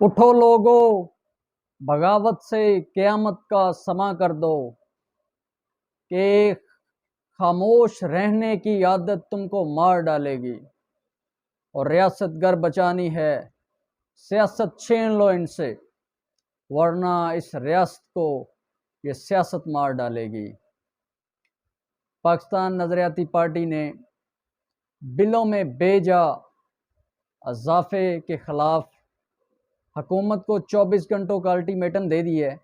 उठो लोगो, बगावत से क़यामत का समा कर दो कि खामोश रहने की आदत तुमको मार डालेगी। और रियासत गर बचानी है, सियासत छीन लो इनसे, वरना इस रियासत को ये सियासत मार डालेगी। पाकिस्तान नज़रियाती पार्टी ने बिलों में बेजा इजाफे के खिलाफ हुकूमत को 24 घंटों का अल्टीमेटम दे दिया है।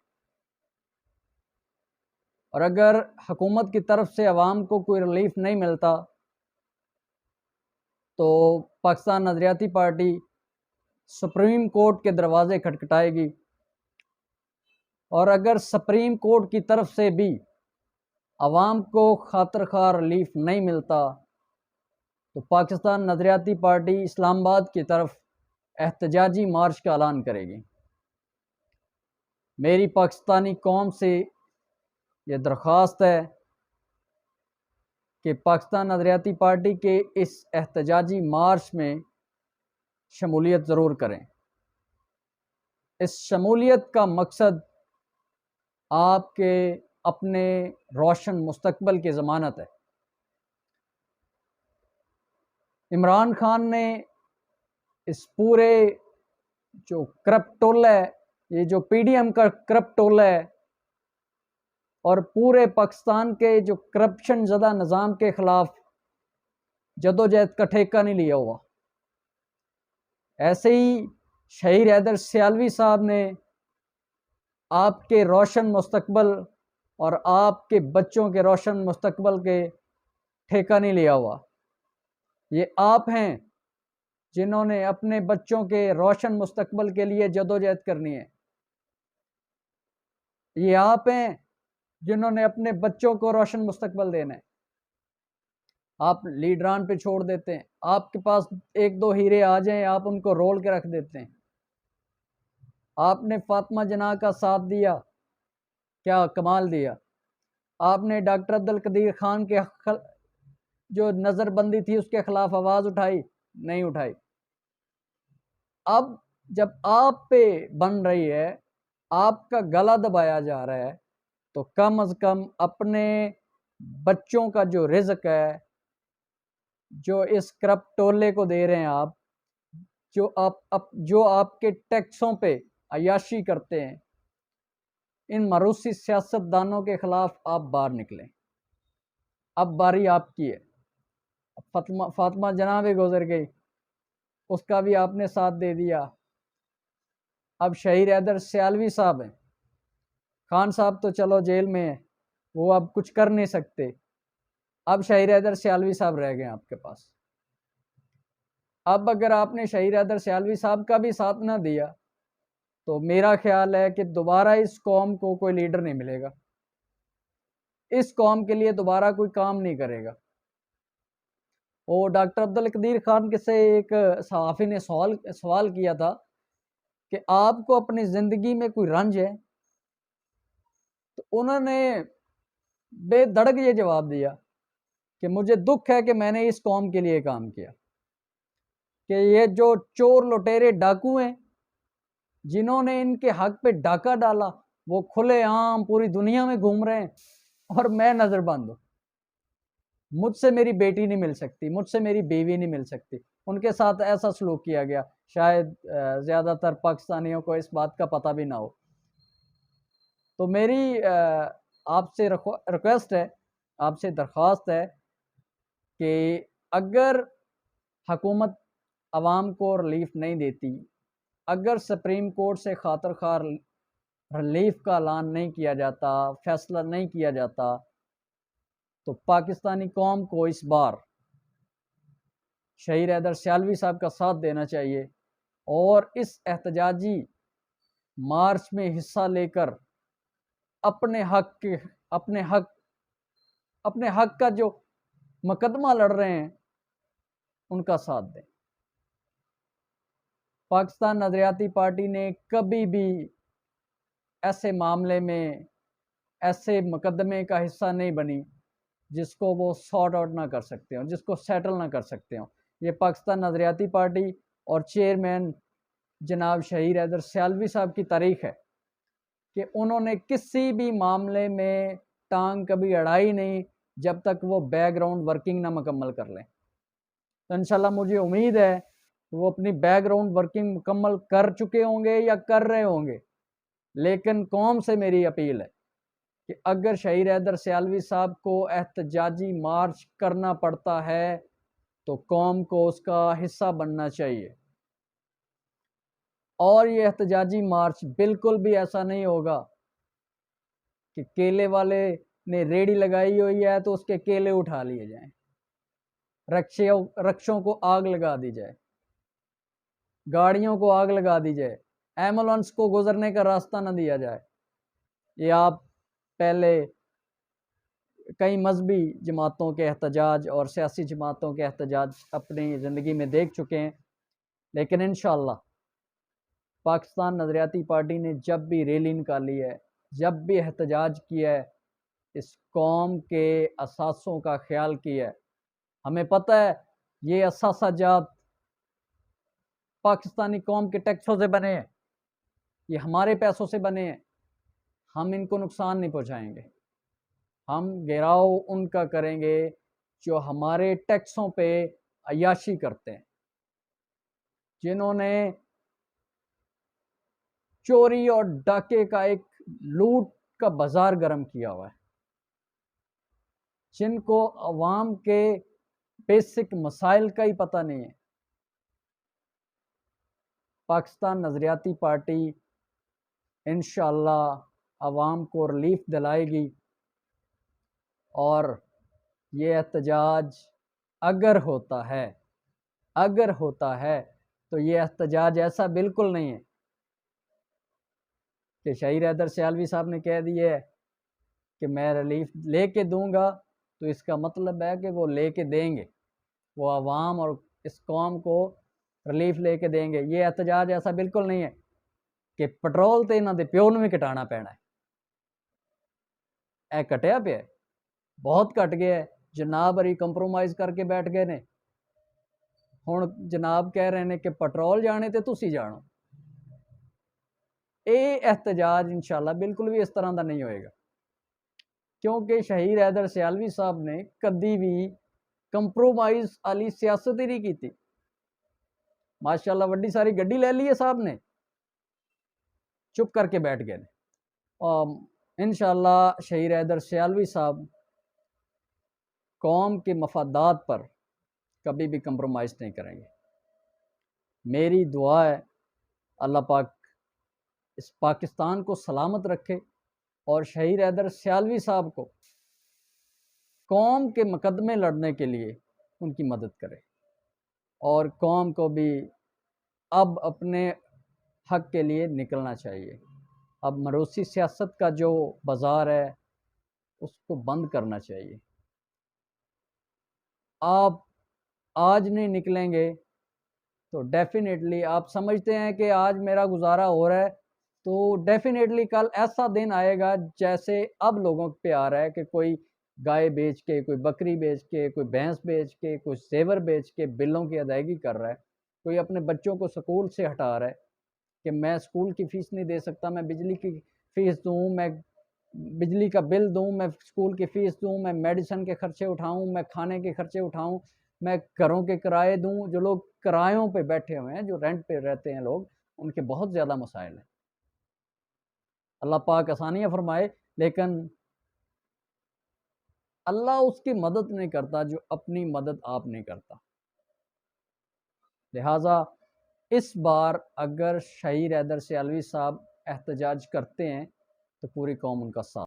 और अगर हुकूमत की तरफ से अवाम को कोई रिलीफ नहीं मिलता तो पाकिस्तान नज़रियाती पार्टी सुप्रीम कोर्ट के दरवाजे खटखटाएगी। और अगर सुप्रीम कोर्ट की तरफ से भी अवाम को खातिर खा रिलीफ नहीं मिलता तो पाकिस्तान नज़रियाती पार्टी इस्लामाबाद की तरफ एहतजाजी मार्च का ऐलान करेगी। मेरी पाकिस्तानी कौम से ये दरख्वास्त है कि पाकिस्तान नज़रियाती पार्टी के इस एहतजाजी मार्च में शमूलियत ज़रूर करें। इस शमूलियत का मकसद आपके अपने रोशन मुस्तकबल की ज़मानत है। इमरान खान ने इस पूरे जो करप्ट टोला है, ये जो पीडीएम का करप्ट टोला है और पूरे पाकिस्तान के जो करप्शन ज़दा निज़ाम के ख़िलाफ़ जदोजहद का ठेका नहीं लिया हुआ। ऐसे ही शहीद हैदर सियालवी साहब ने आपके रोशन मुस्तकबल और आपके बच्चों के रोशन मुस्तकबल के ठेका नहीं लिया हुआ। ये आप हैं जिन्होंने अपने बच्चों के रोशन मुस्तकबल के लिए जदोजहद करनी है। ये आप हैं जिन्होंने अपने बच्चों को रोशन मुस्तकबल देना है। आप लीडरान पे छोड़ देते हैं। आपके पास एक दो हीरे आ जाएं, आप उनको रोल के रख देते हैं। आपने फातिमा जना का साथ दिया, क्या कमाल दिया। आपने डॉक्टर अब्दुल कदीर खान के जो नज़रबंदी थी उसके खिलाफ आवाज़ उठाई, नहीं उठाई। अब जब आप पे बन रही है, आपका गला दबाया जा रहा है, तो कम अज़ कम अपने बच्चों का जो रिज़्क है, जो इस करप्ट टोले को दे रहे हैं आप, जो आपके टैक्सों पे अय्याशी करते हैं, इन मरूसी सियासतदानों के खिलाफ आप बाहर निकलें। अब बारी आपकी है। फातिमा जना भी गुजर गई, उसका भी आपने साथ दे दिया। अब शहीद हैदर सियालवी साहब हैं। खान साहब तो चलो जेल में है, वो अब कुछ कर नहीं सकते। अब शहीद हैदर सियालवी साहब रह गए आपके पास। अब अगर आपने शहीद हैदर सियालवी साहब का भी साथ ना दिया तो मेरा ख्याल है कि दोबारा इस कौम को कोई लीडर नहीं मिलेगा, इस कौम के लिए दोबारा कोई काम नहीं करेगा। वो डॉक्टर अब्दुल कदीर खान के से एक सहाफ़ी ने सवाल किया था कि आपको अपनी ज़िंदगी में कोई रंज है, तो उन्होंने बेधड़क ये जवाब दिया कि मुझे दुख है कि मैंने इस कौम के लिए काम किया, कि ये जो चोर लुटेरे डाकू हैं जिन्होंने इनके हक पे डाका डाला, वो खुलेआम पूरी दुनिया में घूम रहे हैं और मैं नज़रबंद हूँ। मुझसे मेरी बेटी नहीं मिल सकती, मुझसे मेरी बीवी नहीं मिल सकती। उनके साथ ऐसा सलूक किया गया। शायद ज़्यादातर पाकिस्तानियों को इस बात का पता भी ना हो। तो मेरी आपसे रिक्वेस्ट है, आपसे दरख्वास्त है कि अगर हुकूमत अवाम को रिलीफ नहीं देती, अगर सुप्रीम कोर्ट से खातिर खा रिलीफ का ऐलान नहीं किया जाता, फैसला नहीं किया जाता, तो पाकिस्तानी कौम को इस बार शहीद हैदर सियालवी साहब का साथ देना चाहिए और इस एहतजाजी मार्च में हिस्सा लेकर अपने हक का जो मुकदमा लड़ रहे हैं उनका साथ दें। पाकिस्तान नज़रियाती पार्टी ने कभी भी ऐसे मामले में, ऐसे मुकदमे का हिस्सा नहीं बनी जिसको वो सॉर्ट आउट ना कर सकते हो, जिसको सेटल ना कर सकते हो। ये पाकिस्तान नज़रियाती पार्टी और चेयरमैन जनाब शहीद हैदर सियालवी साहब की तारीख है कि उन्होंने किसी भी मामले में टांग कभी अड़ाई नहीं जब तक वो बैकग्राउंड वर्किंग ना मुकम्मल कर लें। तो इंशाल्लाह मुझे उम्मीद है वो अपनी बैकग्राउंड वर्किंग मुकम्मल कर चुके होंगे या कर रहे होंगे। लेकिन कौम से मेरी अपील है कि अगर शहीद हैदर सियालवी साहब को एहतजाजी मार्च करना पड़ता है तो कौम को उसका हिस्सा बनना चाहिए। और ये एहतजाजी मार्च बिल्कुल भी ऐसा नहीं होगा कि केले वाले ने रेडी लगाई हुई है तो उसके केले उठा लिए जाएं, रक्षों को आग लगा दी जाए, गाड़ियों को आग लगा दी जाए, एम्बुलेंस को गुजरने का रास्ता न दिया जाए। ये आप पहले कई मजहबी जमातों के एहतजाज और सियासी जमातों के एहतजाज अपनी ज़िंदगी में देख चुके हैं। लेकिन इंशाअल्लाह पाकिस्तान नज़रियाती पार्टी ने जब भी रैली निकाली है, जब भी एहतजाज किया है, इस कौम के असासों का ख्याल किया है। हमें पता है ये असासाजात पाकिस्तानी कौम के टैक्सों से बने हैं, ये हमारे पैसों से बने हैं। हम इनको नुकसान नहीं पहुंचाएंगे। हम घेराव उनका करेंगे जो हमारे टैक्सों पे अय्याशी करते हैं, जिन्होंने चोरी और डाके का एक लूट का बाजार गर्म किया हुआ है, जिनको अवाम के बेसिक मसाइल का ही पता नहीं है। पाकिस्तान नज़रियाती पार्टी इंशाअल्लाह अवाम को रिलीफ दिलाएगी और ये एहतजाज अगर होता है तो ये एहतजाज ऐसा बिल्कुल नहीं है कि शहीद हैदर सियालवी साहब ने कह दिया है कि मैं रिलीफ लेके दूंगा, तो इसका मतलब है कि वो लेके देंगे, वो अवाम और इस कौम को रिलीफ लेके देंगे। ये एहतजाज ऐसा बिल्कुल नहीं है कि पेट्रोल तो इन्हों के प्यो भी घटाना पैना है। ए घटिया पे है, बहुत घट गया है। जनाब अरी कंप्रोमाइज़ करके बैठ गए ने, हुण जनाब कह रहे हैं कि पेट्रोल जाने तो तुसी जानो। ये एहतजाज इंशाअल्लाह बिल्कुल भी इस तरह का नहीं होएगा, क्योंकि शहीद हैदर सियालवी साहब ने कभी भी कंप्रोमाइज़ वाली सियासत ही नहीं की थी। माशाअल्लाह वड्डी सारी गड्डी ले ली है साहब ने, चुप करके बैठ गए। और इंशाअल्लाह शहीद हैदर सियालवी साहब कौम के मफादात पर कभी भी कंप्रोमाइज़ नहीं करेंगे। मेरी दुआ है अल्लाह पाक इस पाकिस्तान को सलामत रखे और शहीद हैदर सियालवी साहब को कौम के मुकदमे लड़ने के लिए उनकी मदद करे और कौम को भी अब अपने हक के लिए निकलना चाहिए। अब मरूसी सियासत का जो बाज़ार है उसको बंद करना चाहिए। आप आज नहीं निकलेंगे तो डेफिनेटली आप समझते हैं कि आज मेरा गुजारा हो रहा है, तो डेफिनेटली कल ऐसा दिन आएगा जैसे अब लोगों पे आ रहा है कि कोई गाय बेच के, कोई बकरी बेच के, कोई भैंस बेच के, कोई सेवर बेच के बिलों की अदायगी कर रहा है, कोई अपने बच्चों को स्कूल से हटा रहा है कि मैं स्कूल की फ़ीस नहीं दे सकता, मैं बिजली की फ़ीस दूँ, मैं बिजली का बिल दूँ, मैं स्कूल की फ़ीस दूँ, मैं मेडिसिन के खर्चे उठाऊँ, मैं खाने के खर्चे उठाऊँ, मैं घरों के किराए दूँ। जो लोग किरायों पे बैठे हुए हैं, जो रेंट पे रहते हैं लोग, उनके बहुत ज़्यादा मसाइल हैं। अल्लाह पाक आसानियाँ फरमाए, लेकिन अल्लाह उसकी मदद नहीं करता जो अपनी मदद आप नहीं करता। लिहाजा इस बार अगर शहीद हैदर सियालवी साहब एहतजाज करते हैं तो पूरी कौम उनका साथ